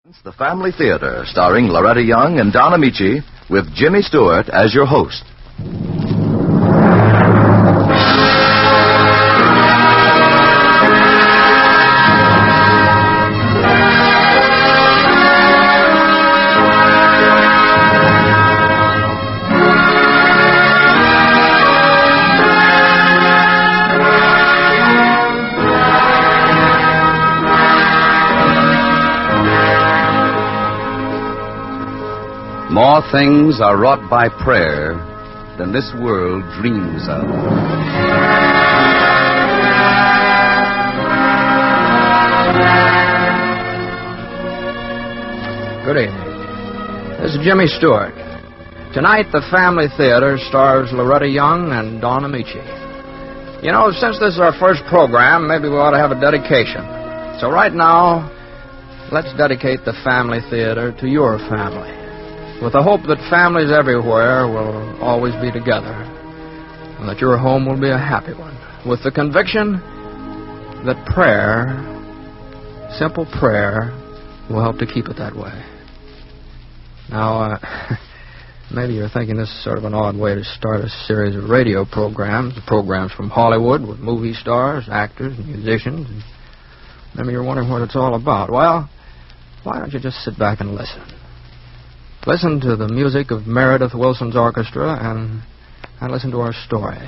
The Family Theater, starring Loretta Young and Don Ameche, with Jimmy Stewart as your host. More things are wrought by prayer than this world dreams of. Good evening. This is Jimmy Stewart. Tonight, the Family Theater stars Loretta Young and Don Ameche. You know, since this is our first program, maybe we ought to have a dedication. So right now, let's dedicate the Family Theater to your family, with the hope that families everywhere will always be together and that your home will be a happy one, with the conviction that prayer, simple prayer, will help to keep it that way. Now, maybe you're thinking this is sort of an odd way to start a series of radio programs from Hollywood with movie stars, actors, and musicians. And maybe you're wondering what it's all about. Well, why don't you just sit back and listen? Listen to the music of Meredith Willson's orchestra and listen to our story.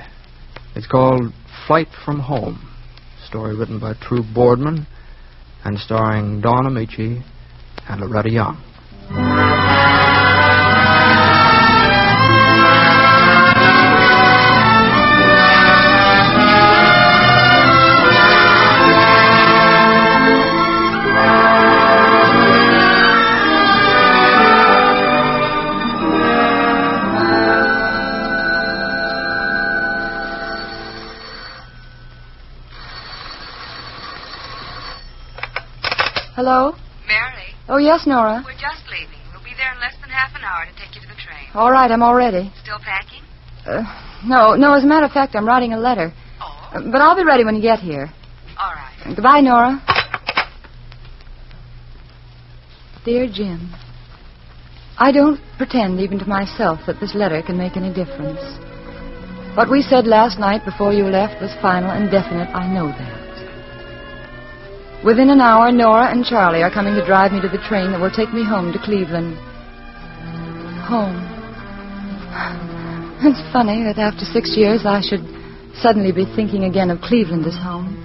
It's called Flight from Home, a story written by True Boardman and starring Don Ameche and Loretta Young. Hello? Mary? Oh, yes, Nora. We're just leaving. We'll be there in less than half an hour to take you to the train. All right, I'm all ready. Still packing? No, as a matter of fact, I'm writing a letter. Oh? But I'll be ready when you get here. All right. Goodbye, Nora. Dear Jim, I don't pretend even to myself that this letter can make any difference. What we said last night before you left was final and definite, I know that. Within an hour, Nora and Charlie are coming to drive me to the train that will take me home to Cleveland. Home. It's funny that after 6 years I should suddenly be thinking again of Cleveland as home.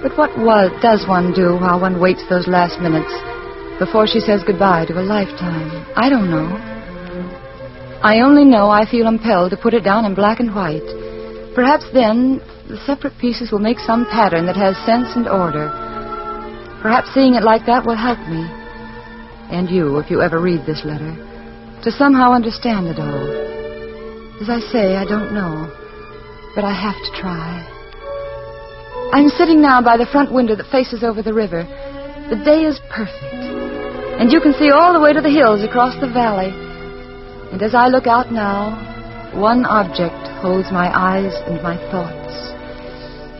But what does one do while one waits those last minutes before she says goodbye to a lifetime? I don't know. I only know I feel impelled to put it down in black and white. Perhaps then the separate pieces will make some pattern that has sense and order. Perhaps seeing it like that will help me, and you, if you ever read this letter, to somehow understand it all. As I say, I don't know, but I have to try. I'm sitting now by the front window that faces over the river. The day is perfect, and you can see all the way to the hills across the valley. And as I look out now, one object holds my eyes and my thoughts.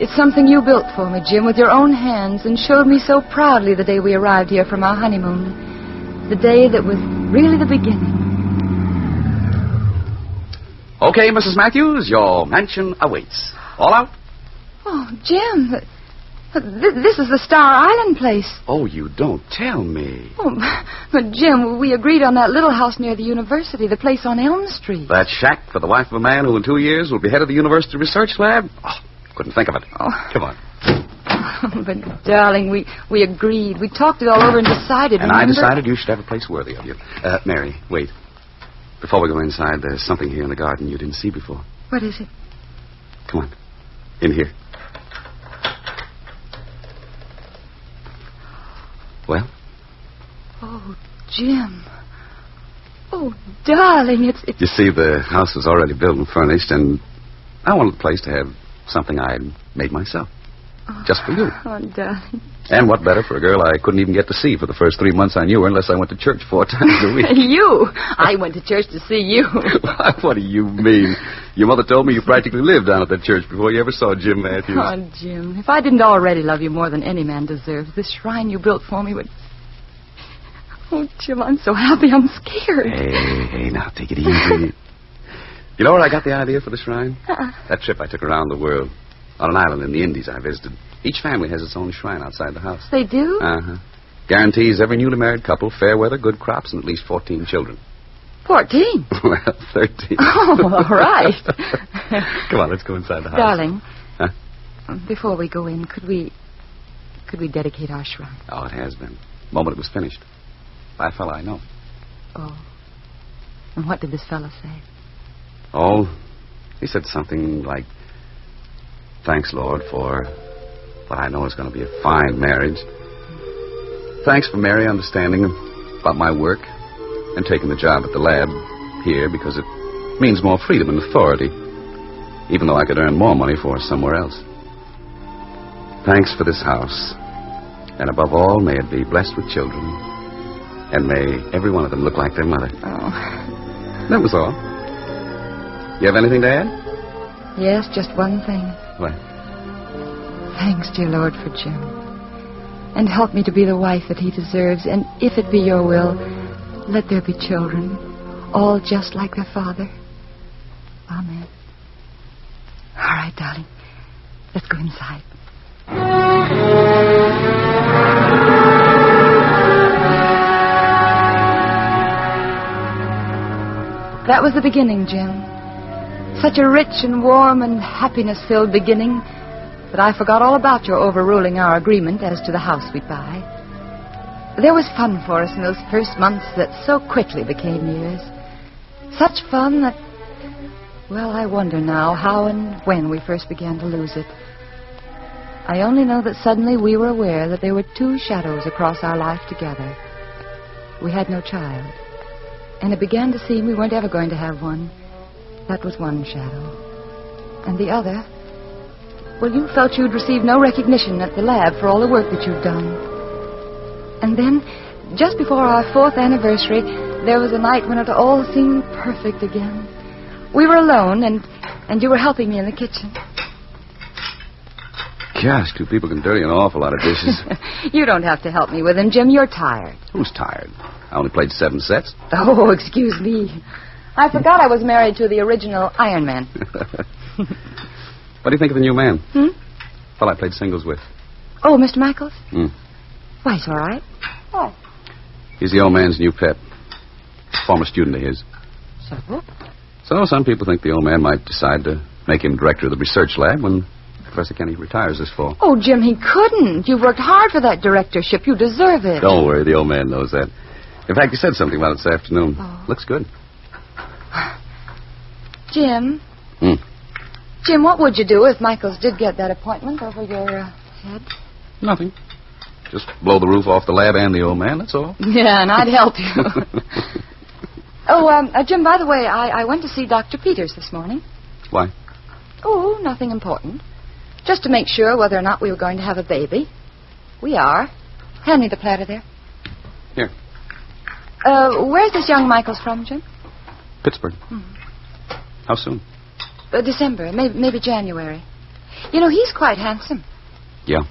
It's something you built for me, Jim, with your own hands, and showed me so proudly the day we arrived here from our honeymoon. The day that was really the beginning. Okay, Mrs. Matthews, your mansion awaits. All out? Oh, Jim, this is the Star Island place. Oh, you don't tell me. Oh, but Jim, we agreed on that little house near the university, the place on Elm Street. That shack for the wife of a man who in 2 years will be head of the university research lab? Oh, couldn't think of it. Oh. Come on. Oh, but, darling, we agreed. We talked it all over and decided. And remember? I decided you should have a place worthy of you. Mary, wait. Before we go inside, there's something here in the garden you didn't see before. What is it? Come on. In here. Well? Oh, Jim. Oh, darling, it's... You see, the house was already built and furnished, and I wanted the place to have something I had made myself. Oh, just for you. Oh, darling. And what better for a girl I couldn't even get to see for the first 3 months I knew her unless I went to church 4 times a week. You? I went to church to see you. What do you mean? Your mother told me you practically lived down at that church before you ever saw Jim Matthews. Oh, Jim, if I didn't already love you more than any man deserves, this shrine you built for me would... Oh, Jim, I'm so happy I'm scared. Hey, now, take it easy. You know where I got the idea for the shrine? That trip I took around the world. On an island in the Indies I visited. Each family has its own shrine outside the house. They do? Uh-huh. Guarantees every newly married couple fair weather, good crops, and at least 14 children. 14? Well, 13. Oh, all right. Come on, let's go inside the house. Darling. Huh? Before we go in, could we dedicate our shrine? Oh, it has been. The moment it was finished. By a fella I know. Oh. And what did this fellow say? Oh, he said something like, thanks, Lord, for what I know is going to be a fine marriage. Thanks for Mary understanding about my work and taking the job at the lab here because it means more freedom and authority, even though I could earn more money for it somewhere else. Thanks for this house. And above all, may it be blessed with children. And may every one of them look like their mother. Oh. That was all. You have anything to add? Yes, just one thing. What? Thanks, dear Lord, for Jim. And help me to be the wife that he deserves. And if it be your will, let there be children, all just like their father. Amen. All right, darling. Let's go inside. That was the beginning, Jim. Such a rich and warm and happiness-filled beginning that I forgot all about your overruling our agreement as to the house we'd buy. There was fun for us in those first months that so quickly became years. Such fun that, well, I wonder now how and when we first began to lose it. I only know that suddenly we were aware that there were two shadows across our life together. We had no child, and it began to seem we weren't ever going to have one. That was one shadow. And the other, well, you felt you'd received no recognition at the lab for all the work that you'd done. And then, just before our 4th anniversary, there was a night when it all seemed perfect again. We were alone, and you were helping me in the kitchen. Gosh, two people can dirty an awful lot of dishes. You don't have to help me with them, Jim. You're tired. Who's tired? I only played 7 sets. Oh, excuse me. I forgot I was married to the original Iron Man. What do you think of the new man? Well, I played singles with. Oh, Mr. Michaels? Why, he's all right. What? He's the old man's new pet. Former student of his. So some people think the old man might decide to make him director of the research lab when Professor Kenny retires this fall. Oh, Jim, he couldn't. You've worked hard for that directorship. You deserve it. Don't worry, the old man knows that. In fact, he said something about it this afternoon. Oh. Looks good. Jim? Jim, what would you do if Michaels did get that appointment over your head? Nothing. Just blow the roof off the lab and the old man, that's all. Yeah, and I'd help you. Jim, by the way, I went to see Dr. Peters this morning. Why? Oh, nothing important. Just to make sure whether or not we were going to have a baby. We are. Hand me the platter there. Here. Where's this young Michaels from, Jim? Pittsburgh. How soon? December, maybe January. You know, he's quite handsome. Yeah.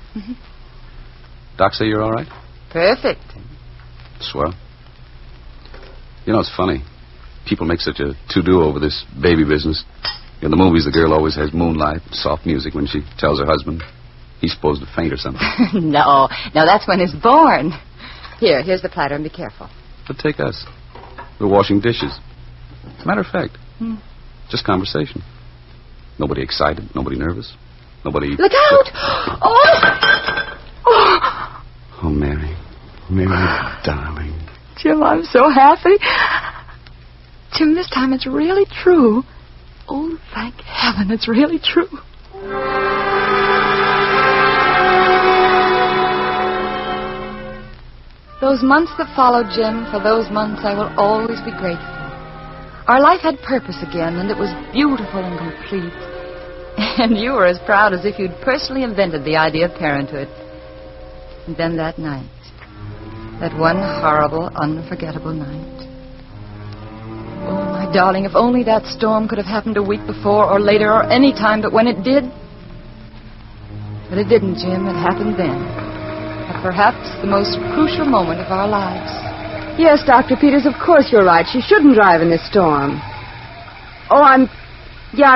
Doc say you're all right? Perfect. Swell. You know, it's funny. People make such a to-do over this baby business. In the movies, the girl always has moonlight, soft music when she tells her husband he's supposed to faint or something. No, that's when he's born. Here's the platter, and be careful. But take us. We're washing dishes. As a matter of fact, just conversation. Nobody excited, nobody nervous, nobody... Look out! Oh, Mary. Mary, darling. Jim, I'm so happy. Jim, this time it's really true. Oh, thank heaven, it's really true. Those months that followed, Jim, for those months I will always be grateful. Our life had purpose again, and it was beautiful and complete. And you were as proud as if you'd personally invented the idea of parenthood. And then that night, that one horrible, unforgettable night. Oh, my darling, if only that storm could have happened a week before or later or any time, but when it did... But it didn't, Jim. It happened then. At perhaps the most crucial moment of our lives. Yes, Dr. Peters, of course you're right. She shouldn't drive in this storm. Oh, I'm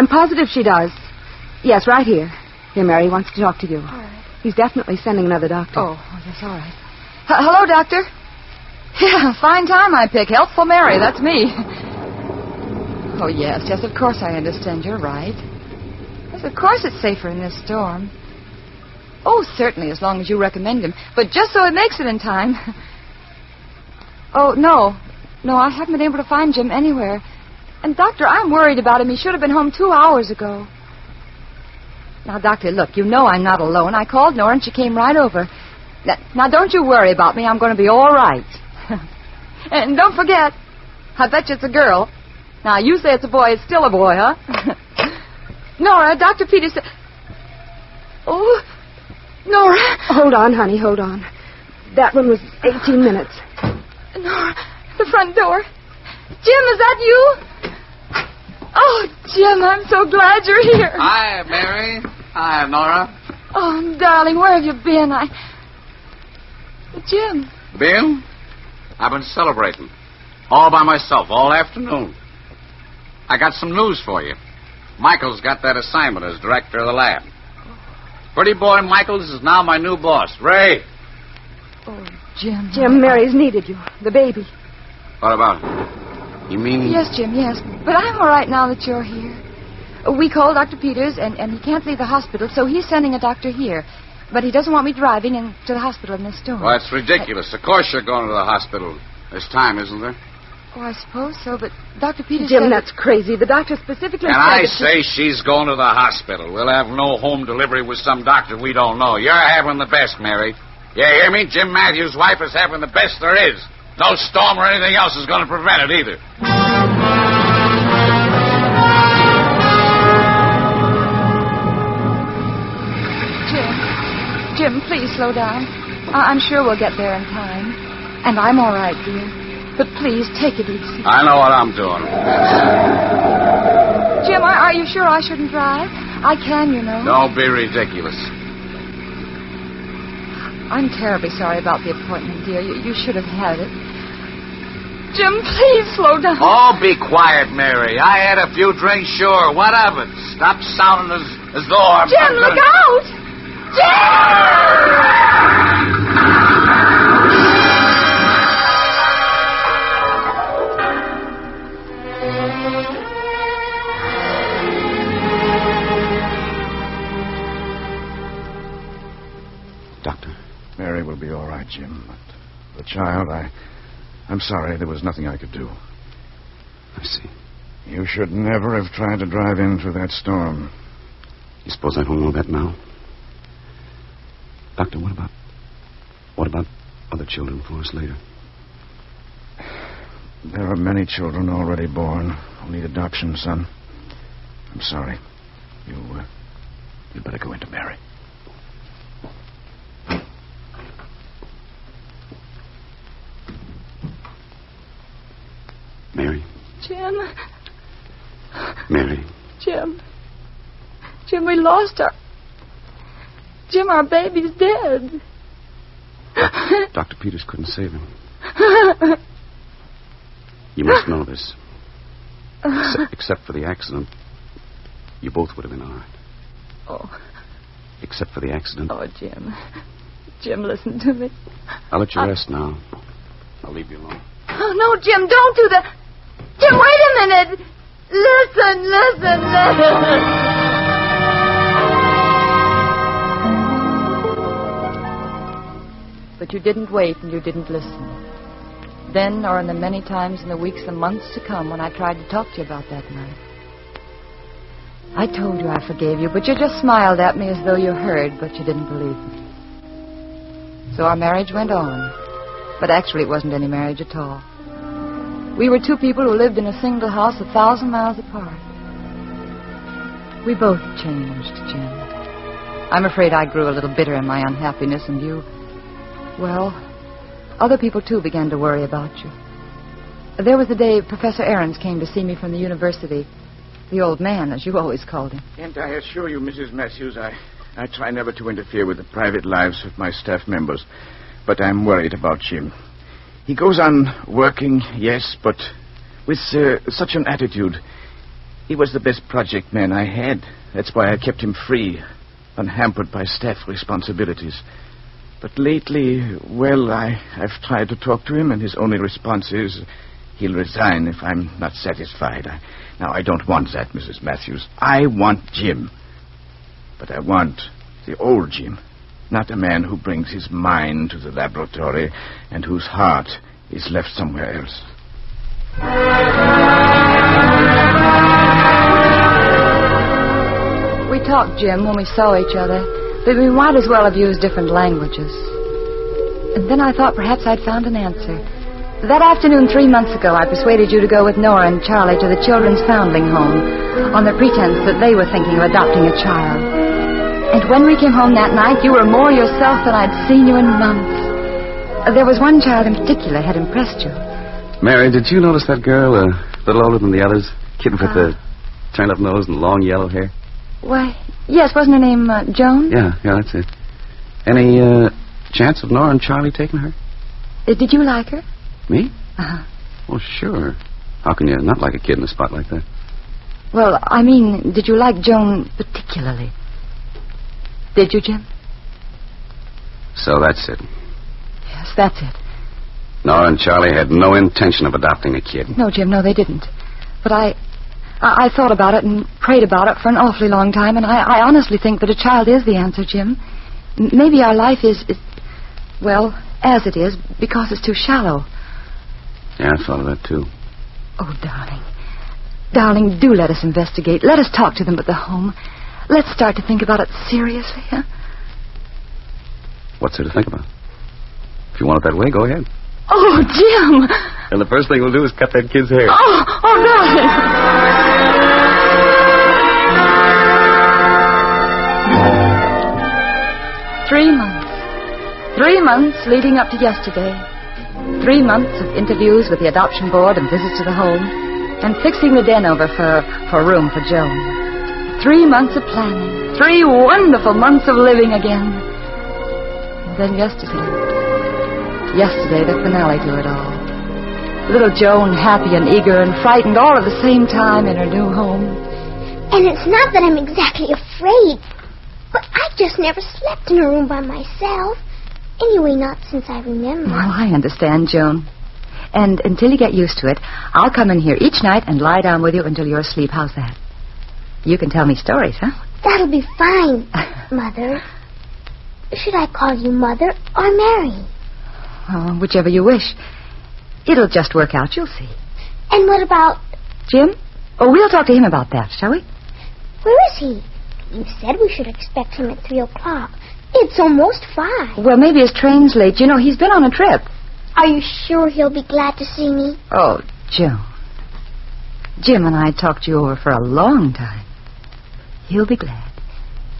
positive she does. Yes, right here. Here, Mary, he wants to talk to you. All right. He's definitely sending another doctor. Oh, yes, all right. Hello, Doctor. Yeah, fine time I pick. Helpful Mary, that's me. Oh, yes, of course I understand. You're right. Yes, of course it's safer in this storm. Oh, certainly, as long as you recommend him. But just so it makes it in time. Oh, no. No, I haven't been able to find Jim anywhere. And, Doctor, I'm worried about him. He should have been home 2 hours ago. Now, Doctor, look, you know I'm not alone. I called Nora and she came right over. Now, don't you worry about me. I'm going to be all right. And don't forget, I bet you it's a girl. Now, you say it's a boy. It's still a boy, huh? Nora, Dr. Peters said... Oh, Nora. Hold on, honey, hold on. That one was 18 minutes. Nora, the front door. Jim, is that you? Oh, Jim, I'm so glad you're here. Hi, Mary. Hi, Nora. Oh, darling, where have you been? Jim. Bill? I've been celebrating. All by myself, all afternoon. I got some news for you. Michael's got that assignment as director of the lab. Pretty boy Michaels is now my new boss. Ray. Oh, Jim. Jim, Mary's needed you. The baby. What about it? You mean... Yes, Jim, yes. But I'm all right now that you're here. We called Dr. Peters, and he can't leave the hospital, so he's sending a doctor here. But he doesn't want me driving into the hospital in this storm. Well, that's ridiculous. Of course you're going to the hospital. There's time, isn't there? Oh, I suppose so, but Dr. Peters Jim, said... that's crazy. The doctor specifically And said I that say she's going to the hospital. We'll have no home delivery with some doctor we don't know. You're having the best, Mary. You hear me? Jim Matthews' wife is having the best there is. No storm or anything else is going to prevent it either. Jim, please slow down. I'm sure we'll get there in time. And I'm all right, dear. But please, take it easy. I know what I'm doing. Jim, are you sure I shouldn't drive? I can, you know. Don't be ridiculous. I'm terribly sorry about the appointment, dear. You should have had it. Jim, please slow down. Oh, be quiet, Mary. I had a few drinks, sure. What of it? Stop sounding as though I'm... Jim, look out! Doctor. Mary will be all right, Jim. But the child, I'm sorry. There was nothing I could do. I see. You should never have tried to drive in through that storm. You suppose I don't know that now? Doctor, what about other children for us later? There are many children already born who need adoption, son. I'm sorry. You'd better go into Mary. Mary. Jim. Mary. Jim, we lost our... Jim, our baby's dead. Dr. Peters couldn't save him. You must know this. Except for the accident, you both would have been all right. Oh. Except for the accident. Oh, Jim. Jim, listen to me. I'll let you rest now. I'll leave you alone. Oh, no, Jim, don't do that. Jim, wait a minute. Listen. But you didn't wait and you didn't listen. Then, or in the many times in the weeks and months to come when I tried to talk to you about that night. I told you I forgave you, but you just smiled at me as though you heard, but you didn't believe me. So our marriage went on. But actually it wasn't any marriage at all. We were two people who lived in a single house 1,000 miles apart. We both changed, Jim. I'm afraid I grew a little bitter in my unhappiness, and you... Well, other people, too, began to worry about you. There was the day Professor Ahrens came to see me from the university. The old man, as you always called him. And I assure you, Mrs. Matthews, I try never to interfere with the private lives of my staff members. But I'm worried about Jim. He goes on working, yes, but with such an attitude. He was the best project man I had. That's why I kept him free, unhampered by staff responsibilities. But lately, well, I've tried to talk to him, and his only response is he'll resign if I'm not satisfied. Now, I don't want that, Mrs. Matthews. I want Jim. But I want the old Jim, not a man who brings his mind to the laboratory and whose heart is left somewhere else. We talked, Jim, when we saw each other, but we might as well have used different languages. And then I thought perhaps I'd found an answer. That afternoon 3 months ago, I persuaded you to go with Nora and Charlie to the children's foundling home on the pretense that they were thinking of adopting a child. And when we came home that night, you were more yourself than I'd seen you in months. There was one child in particular had impressed you. Mary, did you notice that girl, a little older than the others? Kid with the turned-up nose and long yellow hair? Why, yes, wasn't her name Joan? Yeah, that's it. Any chance of Nora and Charlie taking her? Did you like her? Me? Uh-huh. Well, sure. How can you not like a kid in a spot like that? Well, I mean, did you like Joan particularly? Did you, Jim? So that's it. Yes, that's it. Nora and Charlie had no intention of adopting a kid. No, Jim, no, they didn't. But I thought about it and prayed about it for an awfully long time, and I honestly think that a child is the answer, Jim. Maybe our life is, well, as it is, because it's too shallow. Yeah, I thought of that, too. Oh, darling. Darling, do let us investigate. Let us talk to them at the home. Let's start to think about it seriously, huh? What's there to think about? If you want it that way, go ahead. Oh, Jim! And the first thing we'll do is cut that kid's hair. Oh, darling! 3 months. 3 months leading up to yesterday. 3 months of interviews with the adoption board and visits to the home, and fixing the den over for room for Joan. 3 months of planning. 3 wonderful months of living again. And then yesterday, the finale to it all. Little Joan happy and eager and frightened all at the same time in her new home. And it's not that I'm exactly afraid, but I just never slept in a room by myself. Anyway, not since I remember. Well, I understand, Joan. And until you get used to it, I'll come in here each night and lie down with you until you're asleep. How's that? You can tell me stories, huh? That'll be fine, Mother. Should I call you Mother or Mary? Oh, whichever you wish. It'll just work out, you'll see. And what about... Jim? Oh, we'll talk to him about that, shall we? Where is he? You said we should expect him at 3 o'clock. It's almost 5. Well, maybe his train's late. You know, he's been on a trip. Are you sure he'll be glad to see me? Oh, Joan. Jim and I talked you over for a long time. He'll be glad.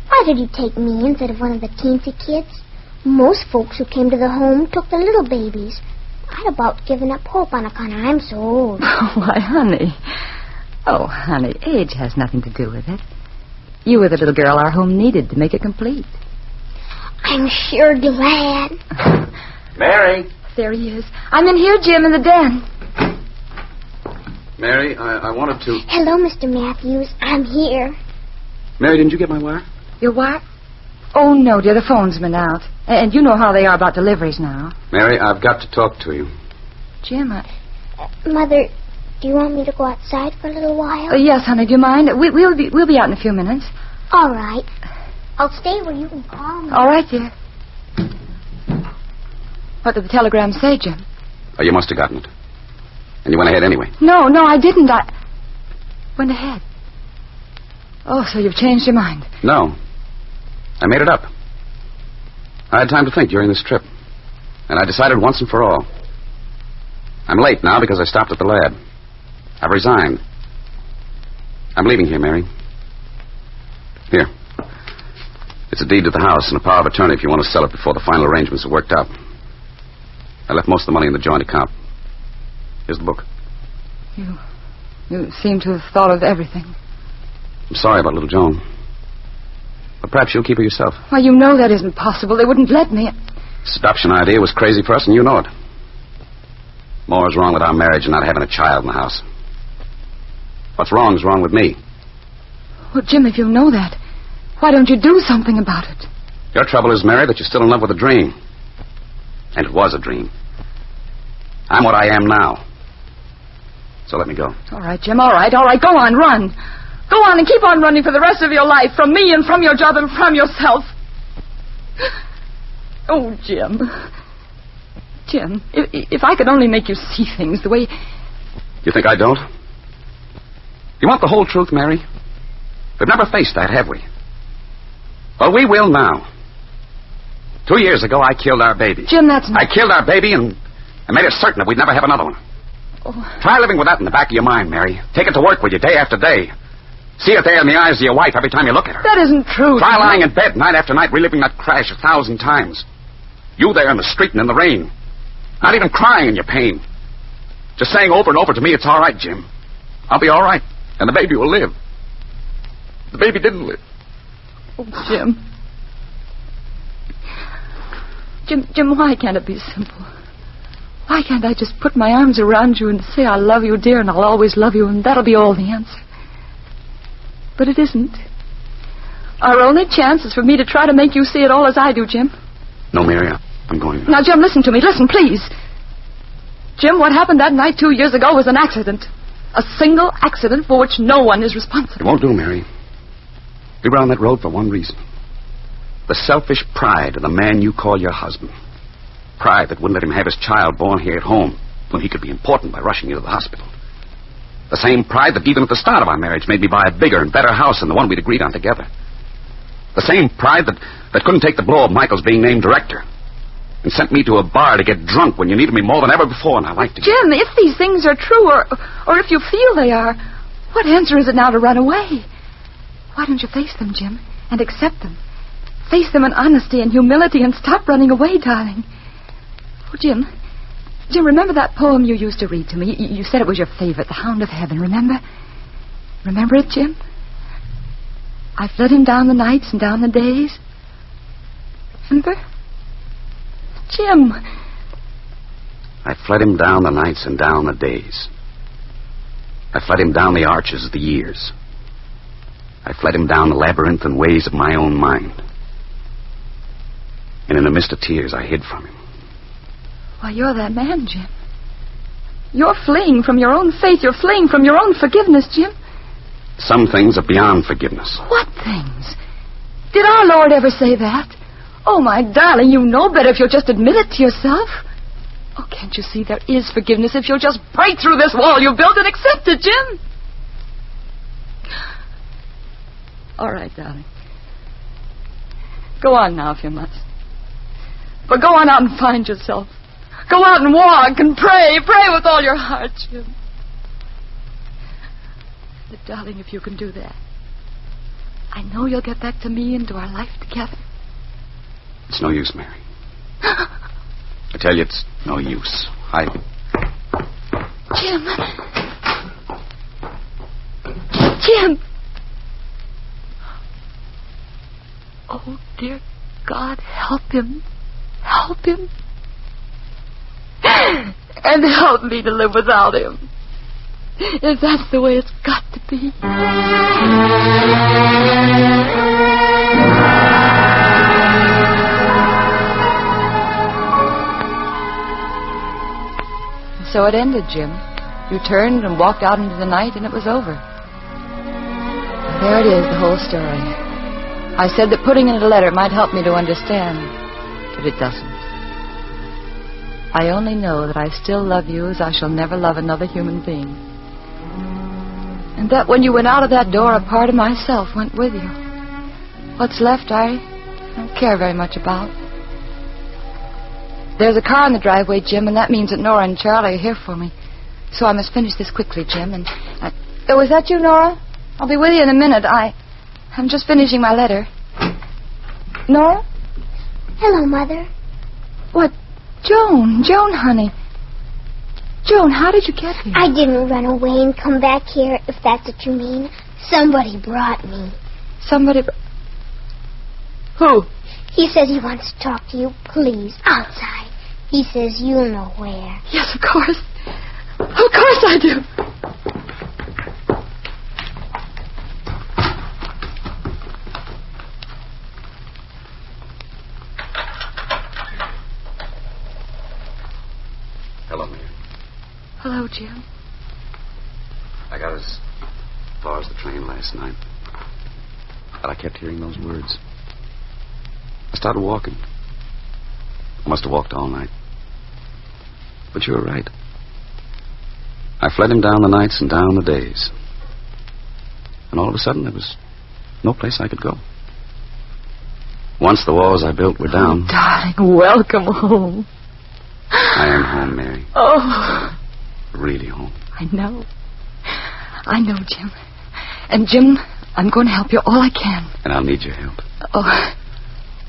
Why did you take me instead of one of the teensy kids? Most folks who came to the home took the little babies. I'd about given up hope on account of I'm so old. Oh, why, honey. Oh, honey, age has nothing to do with it. You were the little girl our home needed to make it complete. I'm sure glad. Mary! There he is. I'm in here, Jim, in the den. Mary, I wanted to... Hello, Mr. Matthews. I'm here. Mary, didn't you get my wire? Your what? Oh, no, dear, the phone's been out. And you know how they are about deliveries now. Mary, I've got to talk to you. Jim, Mother, do you want me to go outside for a little while? Yes, honey, do you mind? We'll be out in a few minutes. All right. I'll stay where you can call me. All right, dear. What did the telegram say, Jim? Oh, you must have gotten it. And you went ahead anyway. No, I didn't. I went ahead. Oh, so you've changed your mind. No. I made it up. I had time to think during this trip. And I decided once and for all. I'm late now because I stopped at the lab. I've resigned. I'm leaving here, Mary. Here. It's a deed to the house and a power of attorney if you want to sell it before the final arrangements are worked out. I left most of the money in the joint account. Here's the book. You seem to have thought of everything. I'm sorry about little Joan. But perhaps you'll keep her yourself. Why, you know that isn't possible. They wouldn't let me. This adoption idea was crazy for us, and you know it. More is wrong with our marriage than not having a child in the house. What's wrong is wrong with me. Well, Jim, if you know that, why don't you do something about it? Your trouble is, Mary, that you're still in love with a dream. And it was a dream. I'm what I am now. So let me go. All right, Jim, all right. Go on, run. Go on and keep on running for the rest of your life, from me and from your job and from yourself. Oh, Jim. Jim, if I could only make you see things the way... You think I don't? You want the whole truth, Mary? We've never faced that, have we? Well, we will now. 2 years ago, I killed our baby. Jim, that's not... I killed our baby and made it certain that we'd never have another one. Oh. Try living with that in the back of your mind, Mary. Take it to work with you day after day. See it there in the eyes of your wife every time you look at her. That isn't true. Try lying in bed night after night, reliving that crash 1,000 times. You there in the street and in the rain. Not even crying in your pain. Just saying over and over to me, it's all right, Jim. I'll be all right. And the baby will live. The baby didn't live. Oh, Jim. Jim, why can't it be simple? Why can't I just put my arms around you and say I love you, dear, and I'll always love you, and that'll be all the answer? But it isn't. Our only chance is for me to try to make you see it all as I do, Jim. No, Mary, I'm going. Now, Jim, listen to me. Listen, please. Jim, what happened that night 2 years ago was an accident. A single accident for which no one is responsible. It won't do, Mary. We were on that road for one reason. The selfish pride of the man you call your husband. Pride that wouldn't let him have his child born here at home when he could be important by rushing you to the hospital. The same pride that even at the start of our marriage made me buy a bigger and better house than the one we'd agreed on together. The same pride that couldn't take the blow of Michael's being named director and sent me to a bar to get drunk when you needed me more than ever before in our life together. Jim, if these things are true, or if you feel they are, what answer is it now to run away? Why don't you face them, Jim, and accept them? Face them in honesty and humility and stop running away, darling. Oh, Jim, remember that poem you used to read to me? You said it was your favorite, The Hound of Heaven, remember? Remember it, Jim? I've led him down the nights and down the days. Remember? Jim. I fled him down the nights and down the days. I fled him down the arches of the years. I fled him down the labyrinthine ways of my own mind. And in the mist of tears, I hid from him. Why, you're that man, Jim. You're fleeing from your own faith. You're fleeing from your own forgiveness, Jim. Some things are beyond forgiveness. What things? Did our Lord ever say that? Oh, my darling, you know better if you'll just admit it to yourself. Oh, can't you see there is forgiveness if you'll just break through this wall you built and accept it, Jim? All right, darling. Go on now if you must. But go on out and find yourself. Go out and walk and pray. Pray with all your heart, Jim. But, darling, if you can do that, I know you'll get back to me and to our life together. It's no use, Mary. I tell you, it's no use. Jim. Jim. Oh, dear God, help him. Help him. And help me to live without him. If that's the way it's got to be. So it ended, Jim. You turned and walked out into the night, and it was over. There it is, the whole story. I said that putting it in a letter might help me to understand, but it doesn't. I only know that I still love you as I shall never love another human being. And that when you went out of that door, a part of myself went with you. What's left, I don't care very much about. There's a car in the driveway, Jim, and that means that Nora and Charlie are here for me. So I must finish this quickly, Jim. And oh, is that you, Nora? I'll be with you in a minute. I'm just finishing my letter. Nora? Hello, Mother. What? Joan, honey. Joan, how did you get here? I didn't run away and come back here, if that's what you mean. Somebody brought me. Somebody... Who? He says he wants to talk to you, please, outside. He says you'll know where. Yes, of course. Of course I do. Hello, Mary. Hello, Jim. I got as far as the train last night. But I kept hearing those words. I started walking. I must have walked all night. But you were right. I fled him down the nights and down the days. And all of a sudden, there was no place I could go. Once the walls I built were down... Oh, darling, welcome home. I am home, Mary. Oh. Really home. I know. I know, Jim. And, Jim, I'm going to help you all I can. And I'll need your help. Oh.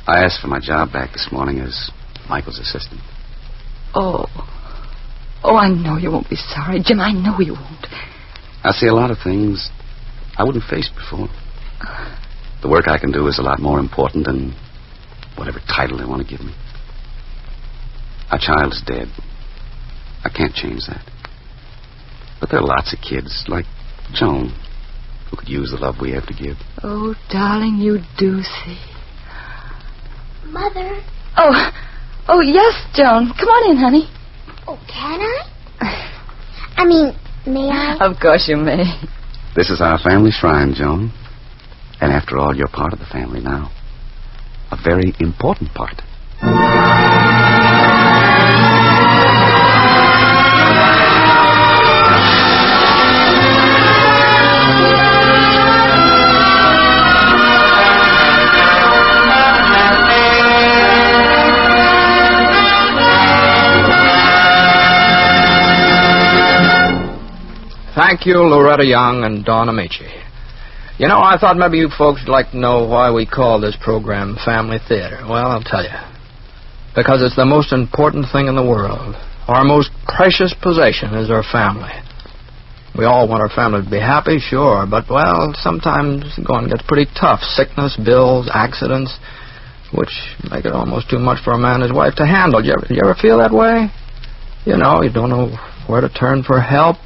I asked for my job back this morning as Michael's assistant. Oh. Oh, I know you won't be sorry, Jim. I know you won't. I see a lot of things I wouldn't face before. The work I can do is a lot more important than whatever title they want to give me. Our child is dead. I can't change that. But there are lots of kids, like Joan, who could use the love we have to give. Oh, darling, you do see. Mother. Oh, yes, Joan. Come on in, honey. Oh, can I? I mean, may I? Of course you may. This is our family shrine, Joan. And after all, you're part of the family now. A very important part. Thank you, Loretta Young and Don Ameche. You know, I thought maybe you folks would like to know why we call this program Family Theater. Well, I'll tell you. Because it's the most important thing in the world. Our most precious possession is our family. We all want our family to be happy, sure, but, well, sometimes going gets pretty tough. Sickness, bills, accidents, which make it almost too much for a man and his wife to handle. You ever feel that way? You know, you don't know where to turn for help.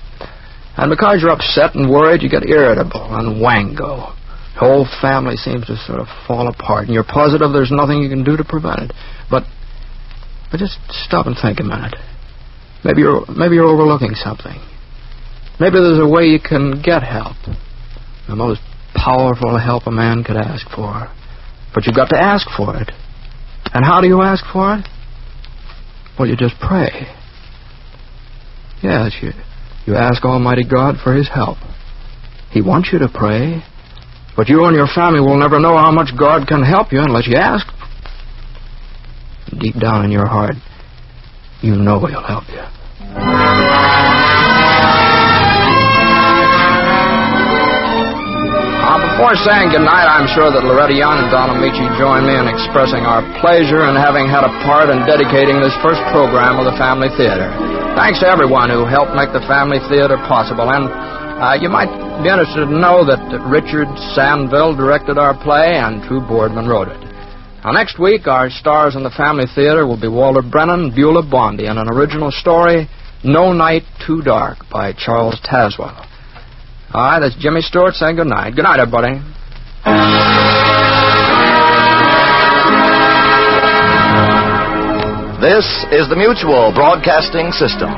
And because you're upset and worried, you get irritable and wango. The whole family seems to sort of fall apart, and you're positive there's nothing you can do to prevent it. But just stop and think a minute. Maybe you're overlooking something. Maybe there's a way you can get help. The most powerful help a man could ask for. But you've got to ask for it. And how do you ask for it? Well, you just pray. Yes, you ask Almighty God for His help. He wants you to pray, but you and your family will never know how much God can help you unless you ask. Deep down in your heart, you know He'll help you. Before saying goodnight, I'm sure that Loretta Young and Don Ameche join me in expressing our pleasure in having had a part in dedicating this first program of the Family Theater. Thanks to everyone who helped make the Family Theater possible. And you might be interested to know that Richard Sandville directed our play and True Boardman wrote it. Now, next week, our stars in the Family Theater will be Walter Brennan and Beulah Bondi in an original story, No Night Too Dark, by Charles Tazewell. All right, that's Jimmy Stewart saying good night. Good night, everybody. This is the Mutual Broadcasting System.